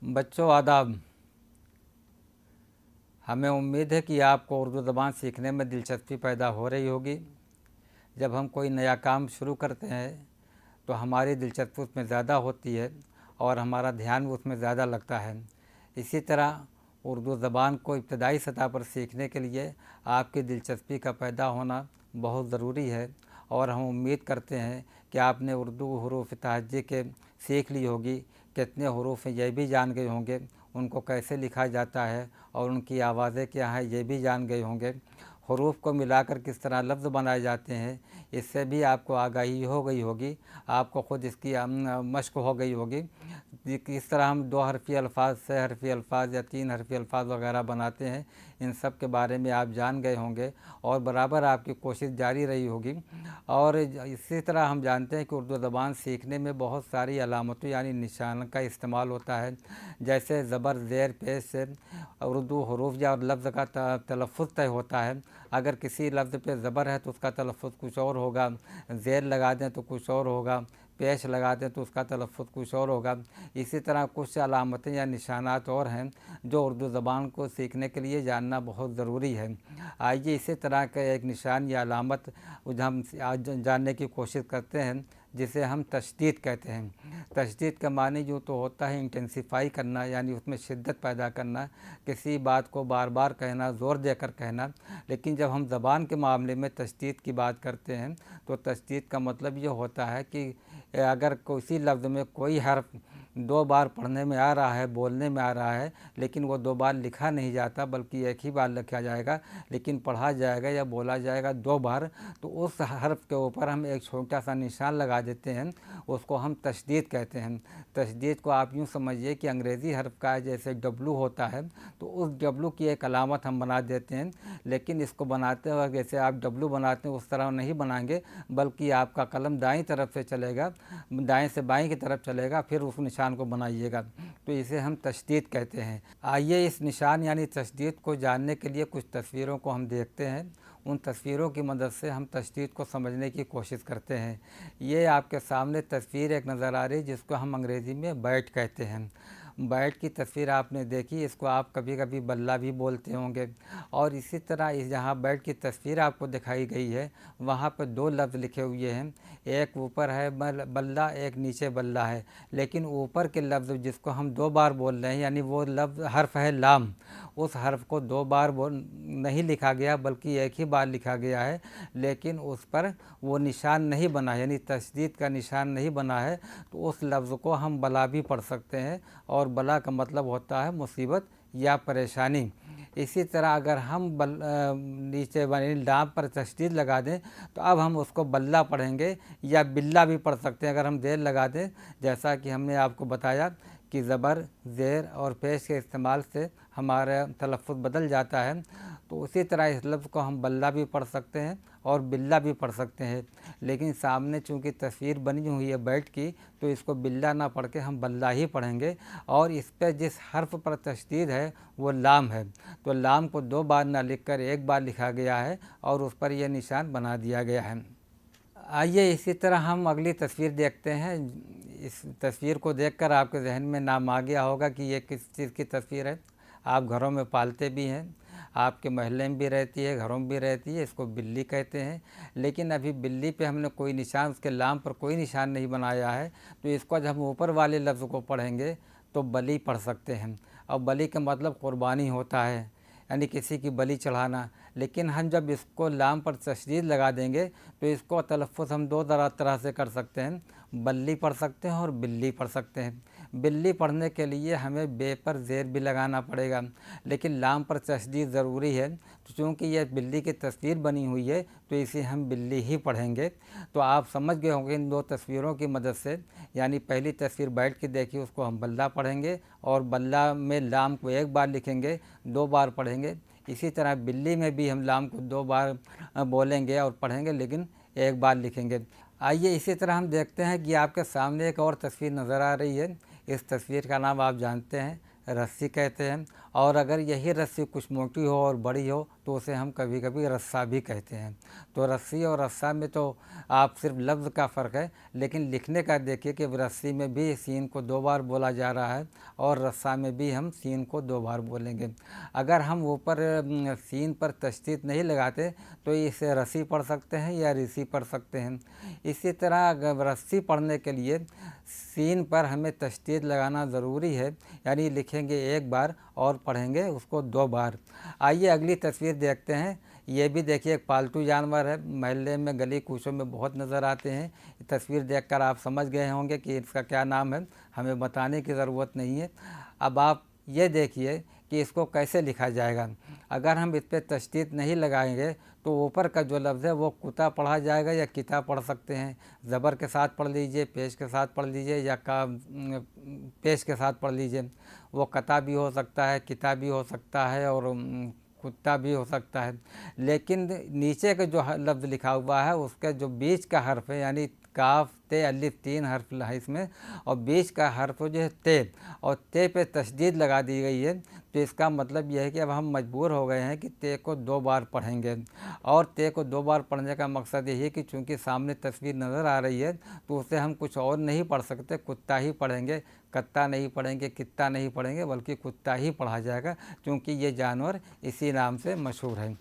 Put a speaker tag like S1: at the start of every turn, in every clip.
S1: बच्चों आदाब। हमें उम्मीद है कि आपको उर्दू ज़बान सीखने में दिलचस्पी पैदा हो रही होगी। जब हम कोई नया काम शुरू करते हैं तो हमारी दिलचस्पी उसमें ज़्यादा होती है और हमारा ध्यान उसमें ज़्यादा लगता है। इसी तरह उर्दू ज़बान को इब्तदाई सतह पर सीखने के लिए आपकी दिलचस्पी का पैदा होना बहुत ज़रूरी है और हम उम्मीद करते हैं कि आपने उर्दू हरूफ तहज्जी के सीख ली होगी। कितने हरूफ हैं ये भी जान गए होंगे, उनको कैसे लिखा जाता है और उनकी आवाज़ें क्या हैं ये भी जान गए होंगे। हरूफ को मिलाकर किस तरह लफ्ज़ बनाए जाते हैं इससे भी आपको आगाही हो गई होगी, आपको ख़ुद इसकी मश्क हो गई होगी। किस तरह हम 2 हरफ़ी अल्फ़ाज, 6 हरफ़ी अल्फ़ाज या 3 हरफ़ी अल्फ़ाज वगैरह बनाते हैं, इन सब के बारे में आप जान गए होंगे और बराबर आपकी कोशिश जारी रही होगी। और इसी तरह हम जानते हैं कि उर्दू ज़बान सीखने में बहुत सारी अलामतों यानी निशान का इस्तेमाल होता है। जैसे ज़बर, ज़ेर, पेश से उर्दू हरूफ या लफ्ज़ का तलफ़्फ़ुज़ तय होता है। अगर किसी लफ्ज़ पे ज़बर है तो उसका तलफ़्फ़ुज़ कुछ और होगा, ज़ेर लगा दें तो कुछ और होगा, पेश लगा दें तो उसका तलफ़्फ़ुज़ कुछ और होगा। इसी तरह कुछ अलामतें या निशानात और हैं जो उर्दू ज़बान को सीखने के लिए जानना बहुत ज़रूरी है। आइए इसी तरह का एक निशान या अलामत हम आज जानने की कोशिश करते हैं, जिसे हम तशदीद कहते हैं। तशदीद का मानी यूँ तो होता है इंटेंसिफाई करना, यानी उसमें शिद्दत पैदा करना, किसी बात को बार बार कहना, ज़ोर देकर कहना। लेकिन जब हम ज़बान के मामले में तशदीद की बात करते हैं तो तशदीद का मतलब ये होता है कि अगर किसी लफ्ज़ में कोई हर्फ 2 बार पढ़ने में आ रहा है, बोलने में आ रहा है, लेकिन वो 2 बार लिखा नहीं जाता बल्कि एक ही बार लिखा जाएगा, लेकिन पढ़ा जाएगा या बोला जाएगा 2 बार, तो उस हर्फ के ऊपर हम एक छोटा सा निशान लगा देते हैं, उसको हम तशदीद कहते हैं। तशदीद को आप यूँ समझिए कि अंग्रेज़ी हर्फ का जैसे डब्लू होता है तो उस डब्लू की एक अलामत हम बना देते हैं। लेकिन इसको बनाते वक्त जैसे आप डब्लू बनाते हैं उस तरह नहीं बनाएंगे, बल्कि आपका कलम दाईं तरफ से चलेगा, दाएं से बाएं की तरफ चलेगा, फिर उस निशान को बनाइएगा, तो इसे हम तशदीद कहते हैं। आइए इस निशान यानी तशदीद को जानने के लिए कुछ तस्वीरों को हम देखते हैं। उन तस्वीरों की मदद से हम तशदीद को समझने की कोशिश करते हैं। ये आपके सामने तस्वीर एक नज़र आ रही है जिसको हम अंग्रेज़ी में बैट कहते हैं। बैट की तस्वीर आपने देखी, इसको आप कभी कभी बल्ला भी बोलते होंगे। और इसी तरह इस जहाँ बैट की तस्वीर आपको दिखाई गई है वहाँ पर 2 लफ्ज़ लिखे हुए हैं, एक ऊपर है बल्ला, एक नीचे बल्ला है। लेकिन ऊपर के लफ्ज़ जिसको हम 2 बार बोल रहे हैं यानी वो लफ्ज़ हर्फ है लाम, उस हर्फ को 2 बार नहीं लिखा गया बल्कि एक ही बार लिखा गया है, लेकिन उस पर वो निशान नहीं बना यानी तशदीद का निशान नहीं बना है, तो उस लफ्ज़ को हम बला भी पढ़ सकते हैं और बला का मतलब होता है मुसीबत या परेशानी। इसी तरह अगर हम नीचे यानी लाम पर तशदीद लगा दें तो अब हम उसको बल्ला पढ़ेंगे या बिल्ला भी पढ़ सकते हैं अगर हम देर लगा दें। जैसा कि हमने आपको बताया कि ज़बर, ज़ेर और पेश के इस्तेमाल से हमारा तलफ़्फ़ुज़ बदल जाता है, तो उसी तरह इस लफ्ज़ को हम बल्ला भी पढ़ सकते हैं और बिल्ला भी पढ़ सकते हैं। लेकिन सामने चूँकि तस्वीर बनी हुई है बैट की, तो इसको बिल्ला ना पढ़ के हम बल्ला ही पढ़ेंगे। और इस पर जिस हर्फ पर तशदीद है वो लाम है, तो लाम को 2 बार ना लिख कर 1 बार लिखा गया है और उस पर यह निशान बना दिया गया है। आइए इसी तरह हम अगली तस्वीर देखते हैं। इस तस्वीर को देखकर आपके जहन में नाम आ गया होगा कि ये किस चीज़ की तस्वीर है। आप घरों में पालते भी हैं, आपके महल्ले में भी रहती है, घरों में भी रहती है, इसको बिल्ली कहते हैं। लेकिन अभी बिल्ली पे हमने कोई निशान, उसके लाम पर कोई निशान नहीं बनाया है, तो इसको जब हम ऊपर वाले लफ्ज़ को पढ़ेंगे तो बली पढ़ सकते हैं। और बली का मतलब क़ुरबानी होता है, यानी किसी की बलि चढ़ाना। लेकिन हम जब इसको लाम पर तशदीद लगा देंगे तो इसको तलफ़्फ़ुज़ हम 2 तरह से कर सकते हैं, बल्ली पढ़ सकते हैं और बिल्ली पढ़ सकते हैं। बिल्ली पढ़ने के लिए हमें बे पर ज़ेर भी लगाना पड़ेगा, लेकिन लाम पर तशदीद ज़रूरी है। तो चूँकि यह बिल्ली की तस्वीर बनी हुई है तो इसे हम बिल्ली ही पढ़ेंगे। तो आप समझ गए होंगे इन 2 तस्वीरों की मदद से, यानी पहली तस्वीर बैठ के देखी उसको हम बल्ला पढ़ेंगे और बल्ला में लाम को 1 बार लिखेंगे, 2 बार पढ़ेंगे। इसी तरह बिल्ली में भी हम लाम को 2 बार बोलेंगे और पढ़ेंगे, लेकिन 1 बार लिखेंगे। आइए इसी तरह हम देखते हैं कि आपके सामने एक और तस्वीर नज़र आ रही है। इस तस्वीर का नाम आप जानते हैं, रस्सी कहते हैं। और अगर यही रस्सी कुछ मोटी हो और बड़ी हो तो उसे हम कभी कभी रस्सा भी कहते हैं। तो रस्सी और रस्सा में तो आप सिर्फ लफ्ज़ का फ़र्क है, लेकिन लिखने का देखिए कि रस्सी में भी सीन को 2 बार बोला जा रहा है और रस्सा में भी हम सीन को 2 बार बोलेंगे। अगर हम ऊपर सीन पर तशदीद नहीं लगाते तो इसे रस्सी पढ़ सकते हैं या ऋषि पढ़ सकते हैं। इसी तरह अगर रस्सी पढ़ने के लिए सीन पर हमें तशदीद लगाना ज़रूरी है, यानी लिखेंगे 1 बार और पढ़ेंगे उसको 2 बार। आइए अगली तस्वीर देखते हैं। ये भी देखिए एक पालतू जानवर है, मोहल्ले में गली कूचों में बहुत नज़र आते हैं। तस्वीर देखकर आप समझ गए होंगे कि इसका क्या नाम है, हमें बताने की ज़रूरत नहीं है। अब आप ये देखिए कि इसको कैसे लिखा जाएगा। अगर हम इस पर तशदीद नहीं लगाएंगे तो ऊपर का जो लफ्ज़ है वो कुत्ता पढ़ा जाएगा या किता पढ़ सकते हैं। ज़बर के साथ पढ़ लीजिए, पेश के साथ पढ़ लीजिए या पेश के साथ पढ़ लीजिए। वो कता भी हो सकता है, किता भी हो सकता है और कुत्ता भी हो सकता है। लेकिन नीचे का जो लफ्ज़ लिखा हुआ है उसके जो बीच का हर्फ है, यानी काफ ते अलिफ 3 हर्फ है इसमें, और बीच का हर्फ जो है ते, और ते पे तशदीद लगा दी गई है। तो इसका मतलब यह है कि अब हम मजबूर हो गए हैं कि ते को 2 बार पढ़ेंगे। और ते को 2 बार पढ़ने का मकसद यही है कि चूँकि सामने तस्वीर नज़र आ रही है तो उसे हम कुछ और नहीं पढ़ सकते, कुत्ता ही पढ़ेंगे, कत्ता नहीं पढ़ेंगे, कित्ता नहीं पढ़ेंगे, बल्कि कुत्ता ही पढ़ा जाएगा, क्योंकि ये जानवर इसी नाम से मशहूर है।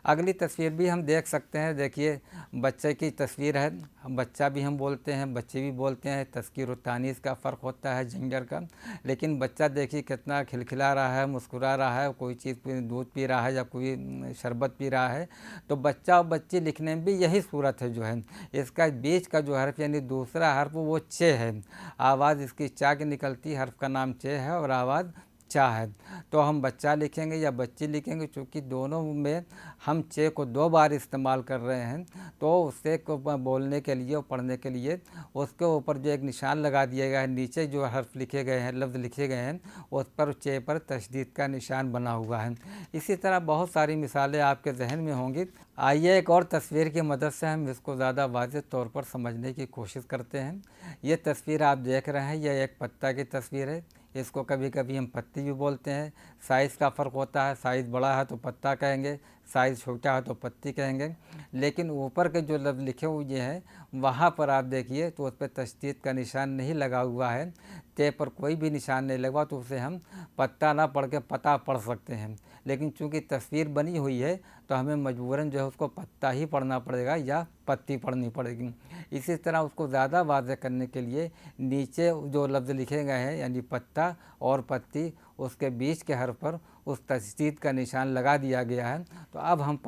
S1: अगली तस्वीर भी हम देख सकते हैं। देखिए बच्चे की तस्वीर है। बच्चा भी हम बोलते हैं, बच्चे भी बोलते हैं, तज़कीर और तानीस का फ़र्क होता है जेंडर का। लेकिन बच्चा देखिए कितना खिलखिला रहा है, मुस्कुरा रहा है, कोई चीज़ दूध पी रहा है या कोई शरबत पी रहा है। तो बच्चा और बच्ची लिखने में भी यही सूरत है जो है। इसका बीच का जो हर्फ यानी दूसरा हर्फ वो चे है। आवाज़ इसकी चा की निकलती, हर्फ का नाम चे है और आवाज़ चा है। तो हम बच्चा लिखेंगे या बच्ची लिखेंगे, चूँकि दोनों में हम चे को 2 बार इस्तेमाल कर रहे हैं, तो उससे को बोलने के लिए और पढ़ने के लिए उसके ऊपर जो एक निशान लगा दिया गया है, नीचे जो हर्फ लिखे गए हैं, लफ्ज़ लिखे गए हैं, उस पर चे पर तशदीद का निशान बना हुआ है। इसी तरह बहुत सारी मिसालें आपके जहन में होंगी। आइए एक और तस्वीर की मदद से हम इसको ज़्यादा वाज़ेह तौर पर समझने की कोशिश करते हैं। ये तस्वीर आप देख रहे हैं, यह एक पत्ता की तस्वीर है। इसको कभी कभी हम पत्ती भी बोलते हैं। साइज़ का फ़र्क होता है, साइज़ बड़ा है तो पत्ता कहेंगे, साइज़ छोटा है तो पत्ती कहेंगे। लेकिन ऊपर के जो लफ्ज़ लिखे हुए हैं वहाँ पर आप देखिए तो उस पर तशदीद का निशान नहीं लगा हुआ है, ते पर कोई भी निशान नहीं लगा, तो उसे हम पत्ता ना पढ़ के पता पढ़ सकते हैं। लेकिन चूँकि तस्वीर बनी हुई है तो हमें मजबूरन जो है उसको पत्ता ही पढ़ना पड़ेगा या पत्ती पढ़नी पड़ेगी। इसी तरह उसको ज़्यादा वाज़ेह करने के लिए नीचे जो लफ्ज़ लिखे गए हैं यानी पत्ता और पत्ती, उसके बीच के हर्फ पर उस तशदीद का निशान लगा दिया गया है। तो अब हम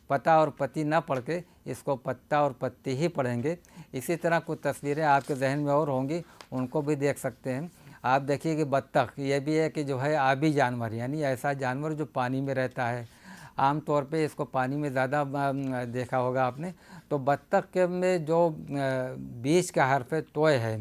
S1: पता और पत्ती ना पढ़ के इसको पत्ता और पत्ती ही पढ़ेंगे। इसी तरह कुछ तस्वीरें आपके जहन में और होंगी, उनको भी देख सकते हैं। आप देखिए कि बत्तख, ये भी है कि जो है आबी जानवर, यानी ऐसा जानवर जो पानी में रहता है। आम तौर पे इसको पानी में ज़्यादा देखा होगा आपने। तो बत्तख के में जो बीच का हर्फ है तोय है,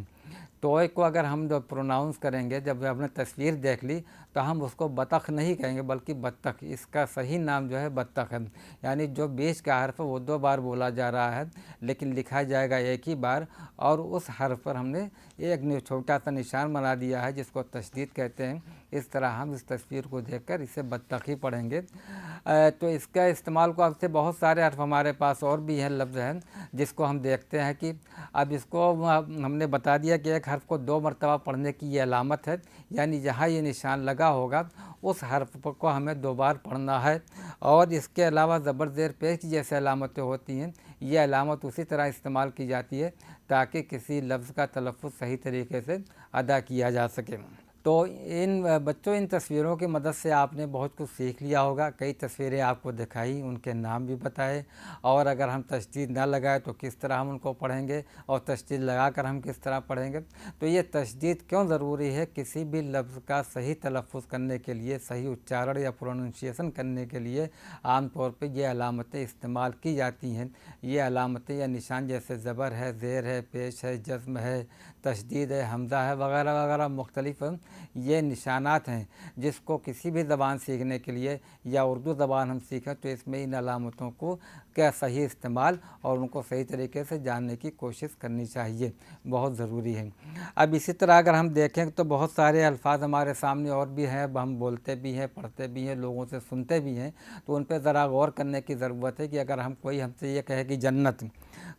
S1: तोय को अगर हम जो प्रोनाउंस करेंगे, जब हमने तस्वीर देख ली तो हम उसको बतख नहीं कहेंगे बल्कि बत्तख। इसका सही नाम जो है बत्तख है। यानी जो बीच का हर्फ है वो 2 बार बोला जा रहा है, लेकिन लिखा जाएगा एक ही बार, और उस हर्फ पर हमने एक छोटा सा निशान बना दिया है जिसको तशदीद कहते हैं। इस तरह हम इस तस्वीर को देखकर इसे बत्तख ही पढ़ेंगे। तो इसका इस्तेमाल को अब से बहुत सारे हर्फ हमारे पास और भी हैं, लफ्ज़ हैं, जिसको हम देखते हैं कि अब इसको हमने बता दिया कि एक हर्फ को 2 मरतबा पढ़ने की ये अलामत है, यानी जहाँ ये निशान लगा होगा उस हर्फ को हमें 2 बार पढ़ना है। और इसके अलावा ज़बर ज़ेर पेश जैसे अलामतें होती हैं, ये अलामत उसी तरह इस्तेमाल की जाती है ताकि किसी लफ्ज़ का तलफ़्फ़ुज़ सही तरीके से अदा किया जा सके। तो इन तस्वीरों की मदद से आपने बहुत कुछ सीख लिया होगा। कई तस्वीरें आपको दिखाई, उनके नाम भी बताए, और अगर हम तशदीद ना लगाए तो किस तरह हम उनको पढ़ेंगे, और तशदीद लगा कर हम किस तरह पढ़ेंगे। तो ये तशदीद क्यों ज़रूरी है, किसी भी लफ्ज़ का सही तलफ़्फ़ुज़ करने के लिए, सही उच्चारण या प्रोनाउंसिएशन करने के लिए आम तौर पे ये अलामतें इस्तेमाल की जाती हैं। ये अलामतें या निशान जैसे ज़बर है, ज़ेर है, पेश है, जज़्म है, तशदीद है, हमज़ा है, वगैरह वगैरह मुख्तलिफ़ ये निशानात हैं जिसको किसी भी ज़बान सीखने के लिए या उर्दू ज़बान हम सीखें तो इसमें इन अलामतों को क्या सही इस्तेमाल और उनको सही तरीके से जानने की कोशिश करनी चाहिए, बहुत ज़रूरी है। अब इसी तरह अगर हम देखें तो बहुत सारे अल्फाज हमारे सामने और भी हैं, अब हम बोलते भी हैं, पढ़ते भी हैं, लोगों से सुनते भी हैं, तो उन पर ज़रा गौर करने की ज़रूरत है कि अगर हम कोई हमसे ये कहे कि जन्नत,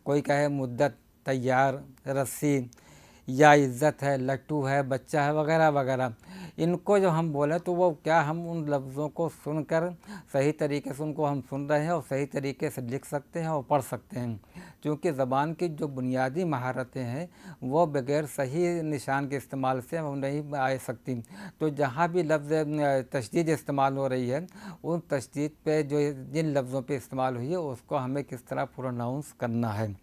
S1: कोई कहे मुद्दत, तैयार, रस्सी या इज़्ज़त है, लट्टू है, बच्चा है, वगैरह वगैरह, इनको जो हम बोलें तो वो क्या हम उन लफ्ज़ों को सुनकर सही तरीके से उनको हम सुन रहे हैं और सही तरीके से लिख सकते हैं और पढ़ सकते हैं, क्योंकि ज़बान की जो बुनियादी महारतें हैं वो बग़ैर सही निशान के इस्तेमाल से वो नहीं आ सकती। तो जहाँ भी लफ्ज़ तशदीद इस्तेमाल हो रही है उन तशदीद पे जो जिन लफ्ज़ों पे इस्तेमाल हुई है उसको हमें किस तरह प्रोनाउंस करना है।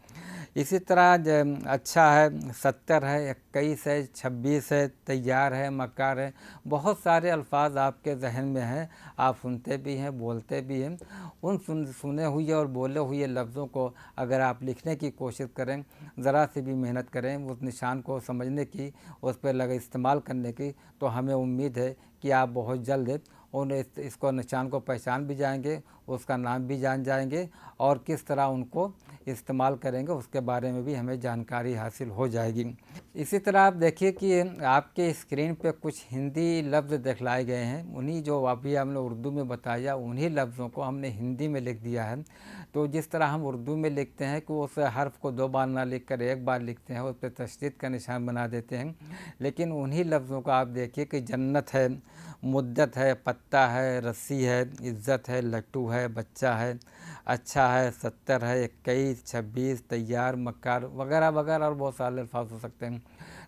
S1: इसी तरह अच्छा है, 70 है, 21 है, 26 है, तैयार है, मक्कार है, बहुत सारे अल्फाज आपके जहन में हैं, आप सुनते भी हैं, बोलते भी हैं। उन सुने हुए और बोले हुए लफ्ज़ों को अगर आप लिखने की कोशिश करें, ज़रा सी भी मेहनत करें उस निशान को समझने की, उस पर लगे इस्तेमाल करने की, तो हमें उम्मीद है कि आप बहुत जल्द उन इसको निशान को पहचान भी जाएंगे, उसका नाम भी जान जाएंगे और किस तरह उनको इस्तेमाल करेंगे उसके बारे में भी हमें जानकारी हासिल हो जाएगी। इसी तरह आप देखिए कि आपके स्क्रीन पे कुछ हिंदी लफ्ज़ दिखलाए गए हैं, उन्हीं जो अभी हमने उर्दू में बताया उन्हीं लफ्ज़ों को हमने हिंदी में लिख दिया है। तो जिस तरह हम उर्दू में लिखते हैं कि उस हर्फ़ को 2 बार ना लिख कर 1 बार लिखते हैं, उस पर तशदीद का निशान बना देते हैं, लेकिन उन्हीं लफ्ज़ों को आप देखिए कि जन्नत है, मुद्दत है, पत्ता है, रस्सी है, इज़्ज़त है, लट्टू है, बच्चा है, अच्छा है, 70 है, 21, 26, तैयार, मक्कार, वगैरह वगैरह और बहुत सारे अल्फाज हो सकते हैं।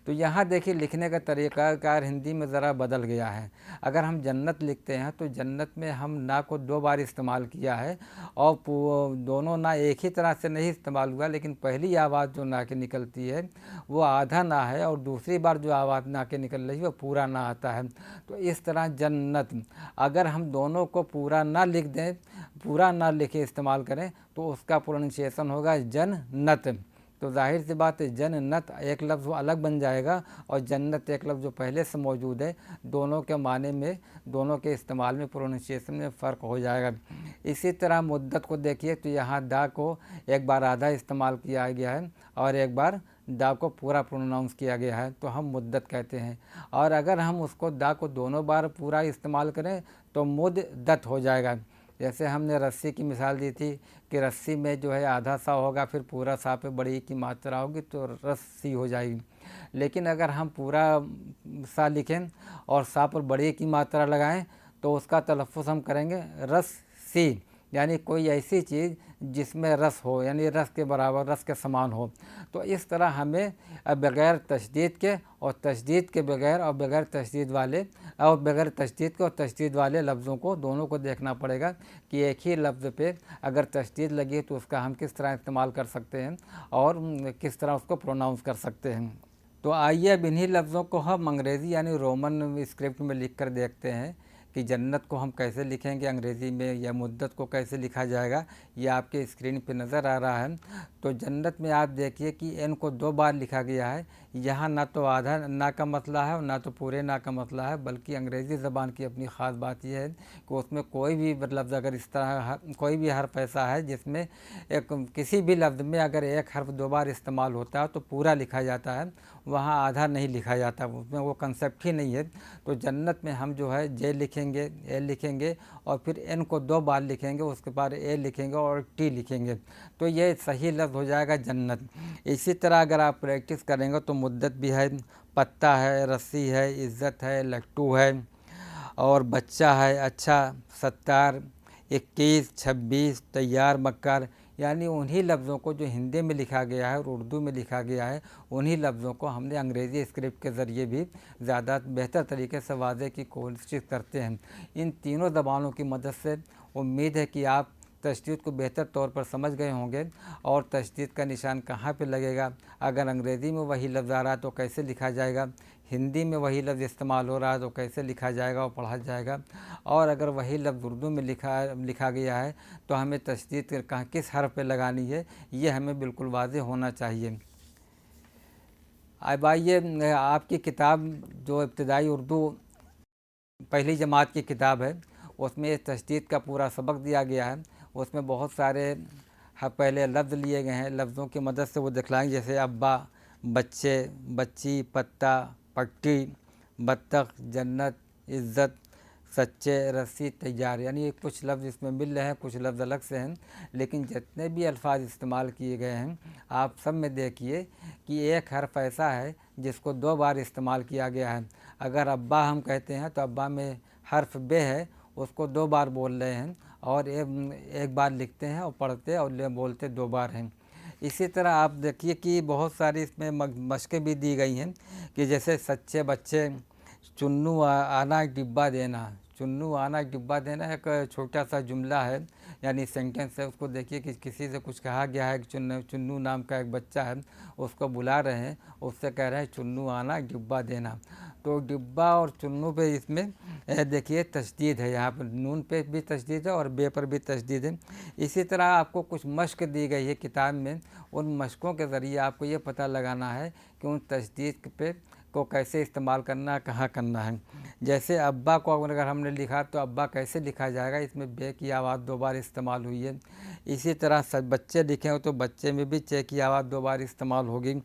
S1: तो यहाँ देखिए लिखने का तरीक़ाकार हिंदी में ज़रा बदल गया है। अगर हम जन्नत लिखते हैं तो जन्नत में हम ना को 2 बार इस्तेमाल किया है और दोनों ना एक ही तरह से नहीं इस्तेमाल हुआ, लेकिन पहली आवाज़ जो ना के निकलती है वो आधा ना है और दूसरी बार जो आवाज़ ना के निकल रही है वो पूरा ना आता है। तो इस तरह जन्नत, अगर हम दोनों को पूरा ना लिख दें, पूरा ना लिखे इस्तेमाल करें तो उसका प्रोनाउंसिएशन होगा जन्नत। तो जाहिर सी बात है जन्नत एक लफ्ज़ वो अलग बन जाएगा और जन्नत एक लफ्ज़ जो पहले से मौजूद है, दोनों के माने में, दोनों के इस्तेमाल में, प्रोनाउंसिएशन में फ़र्क हो जाएगा। इसी तरह मुद्दत को देखिए तो यहाँ दा को एक बार आधा इस्तेमाल किया गया है और एक बार दा को पूरा प्रोनाउंस किया गया है, तो हम मुद्दत कहते हैं। और अगर हम उसको दा को दोनों बार पूरा इस्तेमाल करें तो मुद्दत हो जाएगा। जैसे हमने रस्सी की मिसाल दी थी कि रस्सी में जो है आधा सा होगा, फिर पूरा सा पे बड़ी की मात्रा होगी तो रस्सी हो जाएगी। लेकिन अगर हम पूरा सा लिखें और सा पर बड़ी की मात्रा लगाएं तो उसका तलफ़्फ़ुज़ हम करेंगे रस्सी, यानी कोई ऐसी चीज़ जिसमें रस हो, यानी रस के बराबर, रस के समान हो। तो इस तरह हमें बग़ैर तशदीद के और तशदीद के बग़ैर और बग़ैर तशदीद वाले और बग़ैर तशदीद के और तशदीद वाले लफ्ज़ों को दोनों को देखना पड़ेगा कि एक ही लफ्ज़ पे अगर तशदीद लगी है तो उसका हम किस तरह इस्तेमाल कर सकते हैं और किस तरह उसको प्रोनाउंस कर सकते हैं। तो आइए अब इन्हीं लफ्ज़ों को हम अंग्रेज़ी यानी रोमन स्क्रिप्ट में लिख कर देखते हैं कि जन्नत को हम कैसे लिखेंगे अंग्रेज़ी में या मुद्दत को कैसे लिखा जाएगा। ये आपके स्क्रीन पे नज़र आ रहा है। तो जन्नत में आप देखिए कि एन को 2 बार लिखा गया है। यहाँ ना तो आधा ना का मसला है और ना तो पूरे ना का मसला है, बल्कि अंग्रेज़ी ज़बान की अपनी ख़ास बात यह है कि उसमें कोई भी लफ्ज़ अगर इस तरह कोई भी हर्फ ऐसा है जिसमें किसी भी लफ्ज़ में अगर एक हर्फ 2 बार इस्तेमाल होता है तो पूरा लिखा जाता है, वहाँ आधा नहीं लिखा जाता, उसमें वो कंसेप्ट ही नहीं है। तो जन्नत में हम जो है जे लिखेंगे, ए लिखेंगे और फिर एन को 2 बार लिखेंगे, उसके बाद ए लिखेंगे और टी लिखेंगे, तो ये सही लफ्ज़ हो जाएगा जन्नत। इसी तरह अगर आप प्रैक्टिस करेंगे तो मुद्दत भी है, पत्ता है, रस्सी है, इज़्ज़त है, लट्टू है और बच्चा है, अच्छा, 70, 21, 26, तैयार, मक्कार, यानी उन्हीं लफ्ज़ों को जो हिंदी में लिखा गया है और उर्दू में लिखा गया है उन्हीं लफ्ज़ों को हमने अंग्रेज़ी स्क्रिप्ट के ज़रिए भी ज़्यादा बेहतर तरीके से वाज़े की कोशिश करते हैं। इन तीनों ज़बानों की मदद से उम्मीद है कि आप तशदीद को बेहतर तौर पर समझ गए होंगे और तशदीद का निशान कहाँ पे लगेगा, अगर अंग्रेज़ी में वही लफ्ज़ आ रहा है तो कैसे लिखा जाएगा, हिंदी में वही लफ्ज़ इस्तेमाल हो रहा है तो कैसे लिखा जाएगा और पढ़ा जाएगा, और अगर वही लफ्ज़ उर्दू में लिखा गया है तो हमें तशदीद कहाँ, किस हर्फ पे लगानी है, ये हमें बिल्कुल वाज़ेह होना चाहिए। اب آئیے آپ کی کتاب جو ابتدائی اردو پہلی جماعت کی کتاب ہے اس میں تشدید کا پورا سبق دیا گیا ہے. اس میں بہت سارے پہلے لفظ لیے گئے ہیں, لفظوں کی مدد سے وہ دکھلائیں, جیسے ابا, بچے, بچی, پتا, پٹی, بطخ, جنت, عزت, سچے, رسی, تیار. یعنی کچھ لفظ اس میں مل رہے ہیں, کچھ لفظ الگ سے ہیں, لیکن جتنے بھی الفاظ استعمال کیے گئے ہیں آپ سب میں دیکھیے کہ ایک حرف ایسا ہے جس کو 2 بار استعمال کیا گیا ہے. اگر ابا ہم کہتے ہیں تو ابا میں حرف بے ہے, اس کو 2 بار بول رہے ہیں, اور ایک بار لکھتے ہیں اور پڑھتے اور بولتے 2 بار ہیں. اسی طرح آپ دیکھیے کہ بہت ساری اس میں مشقیں بھی دی گئی ہیں, کہ جیسے سچے بچے, چنو آنا ایک ڈبہ دینا. چنو آنا ایک ڈبہ دینا ایک چھوٹا سا جملہ ہے, یعنی سینٹنس ہے. اس کو دیکھیے کہ کسی سے کچھ کہا گیا ہے, کہ چنو نام کا ایک بچہ ہے, اس کو بلا رہے ہیں, اس سے کہہ رہے ہیں چنو آنا ایک ڈبہ دینا. تو ڈبہ اور چنو پہ اس میں دیکھیے تشدید ہے, یہاں پر نون پہ بھی تشدید ہے اور بے پر بھی تشدید ہے. اسی طرح آپ کو کچھ مشق دی گئی ہے کتاب میں, ان مشقوں کے ذریعے آپ کو یہ پتہ لگانا ہے کہ ان تشدید پہ کو کیسے استعمال کرنا ہے, کہاں کرنا ہے. جیسے ابا کو اگر ہم نے لکھا تو ابا کیسے لکھا جائے گا, اس میں بے کی آواز 2 بار استعمال ہوئی ہے. اسی طرح بچے لکھیں ہو تو بچے میں بھی چے کی آواز 2 بار استعمال ہوگی.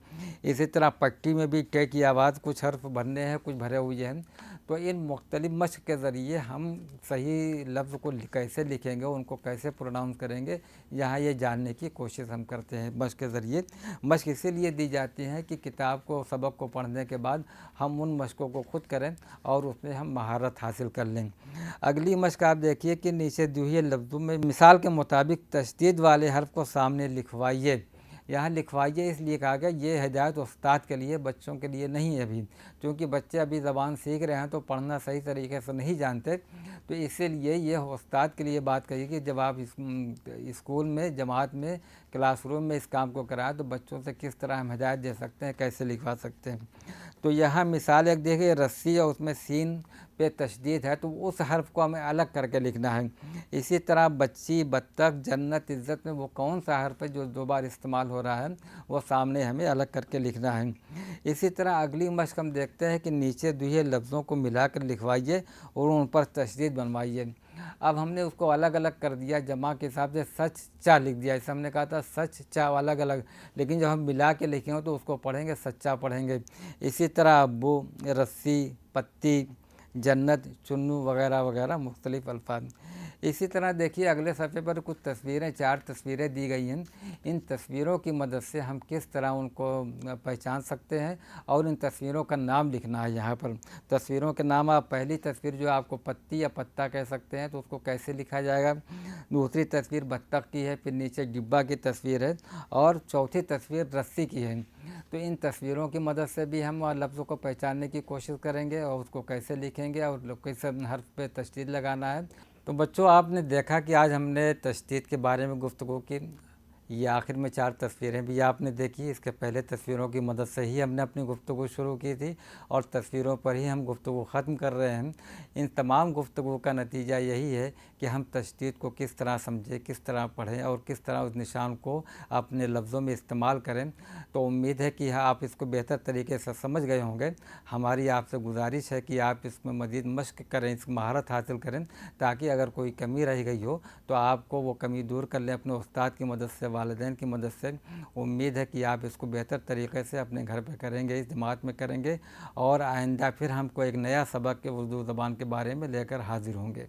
S1: اسی طرح پٹی میں بھی ٹے کی آواز, کچھ حرف بھرنے ہیں کچھ بھرے ہوئے ہیں. تو ان مختلف مشق کے ذریعے ہم صحیح لفظ کو کیسے لکھیں گے, ان کو کیسے پروناؤنس کریں گے, یہاں یہ جاننے کی کوشش ہم کرتے ہیں مشق کے ذریعے. مشق اسی لیے دی جاتی ہے کہ کتاب کو, سبق کو پڑھنے کے بعد ہم ان مشقوں کو خود کریں اور اس میں ہم مہارت حاصل کر لیں. اگلی مشق آپ دیکھیے کہ نیچے دیے لفظوں میں مثال کے مطابق تشدید والے حرف کو سامنے لکھوائیے. یہاں لکھوائیے اس لیے کہا گیا, یہ ہدایت استاد کے لیے, بچوں کے لیے نہیں ہے ابھی, کیونکہ بچے ابھی زبان سیکھ رہے ہیں تو پڑھنا صحیح طریقے سے نہیں جانتے. تو اسی لیے یہ استاد کے لیے بات کہی کہ جب آپ اسکول میں, جماعت میں, کلاس روم میں اس کام کو کرائیں تو بچوں سے کس طرح ہم ہدایت دے سکتے ہیں, کیسے لکھوا سکتے ہیں. تو یہاں مثال ایک دیکھیے, رسی اور اس میں سین پہ تشدید ہے تو اس حرف کو ہمیں الگ کر کے لکھنا ہے. اسی طرح بچی, بطخ, جنت, عزت میں وہ کون سا حرف ہے جو 2 بار استعمال ہو رہا ہے, وہ سامنے ہمیں الگ کر کے لکھنا ہے. اسی طرح اگلی مشق ہم دیکھتے ہیں کہ نیچے دیے لفظوں کو ملا کر لکھوائیے اور ان پر تشدید بنوائیے. اب ہم نے اس کو الگ الگ کر دیا, جمع کے حساب سے سچ چا لکھ دیا. اسے ہم نے کہا تھا سچ چا الگ الگ, لیکن جب ہم ملا کے لکھیں گے تو اس کو پڑھیں گے سچا پڑھیں گے. اسی طرح ابو, رسی, پتی, جنت, چنو وغیرہ وغیرہ مختلف الفاظ. اسی طرح دیکھیے اگلے صفحے پر کچھ تصویریں, 4 تصویریں دی گئی ہیں. ان تصویروں کی مدد سے ہم کس طرح ان کو پہچان سکتے ہیں اور ان تصویروں کا نام لکھنا ہے. یہاں پر تصویروں کے نام, آپ پہلی تصویر جو آپ کو پتی یا پتا کہہ سکتے ہیں تو اس کو کیسے لکھا جائے گا. دوسری تصویر بطخ کی ہے, پھر نیچے ڈبہ کی تصویر ہے, اور چوتھی تصویر رسی کی ہے. تو ان تصویروں کی مدد سے بھی ہم لفظوں کو پہچاننے کی کوشش کریں گے اور اس کو کیسے لکھیں گے اور کس حرف پہ تشدید لگانا ہے. تو بچوں آپ نے دیکھا کہ آج ہم نے تشدید کے بارے میں گفتگو کی. یہ آخر میں 4 تصویریں بھی آپ نے دیکھی. اس کے پہلے تصویروں کی مدد سے ہی ہم نے اپنی گفتگو شروع کی تھی اور تصویروں پر ہی ہم گفتگو ختم کر رہے ہیں. ان تمام گفتگو کا نتیجہ یہی ہے کہ ہم تشدید کو کس طرح سمجھیں, کس طرح پڑھیں اور کس طرح اس نشان کو اپنے لفظوں میں استعمال کریں. تو امید ہے کہ آپ اس کو بہتر طریقے سے سمجھ گئے ہوں گے. ہماری آپ سے گزارش ہے کہ آپ اس میں مزید مشق کریں, اس مہارت حاصل کریں, تاکہ اگر کوئی کمی رہ گئی ہو تو آپ کو وہ کمی دور کر لیں اپنے استاد کی مدد سے, والدین کی مدد سے. امید ہے کہ آپ اس کو بہتر طریقے سے اپنے گھر پہ کریں گے, اس جماعت میں کریں گے, اور آئندہ پھر ہم کو ایک نیا سبق کے اردو زبان کے بارے میں لے کر حاضر ہوں گے.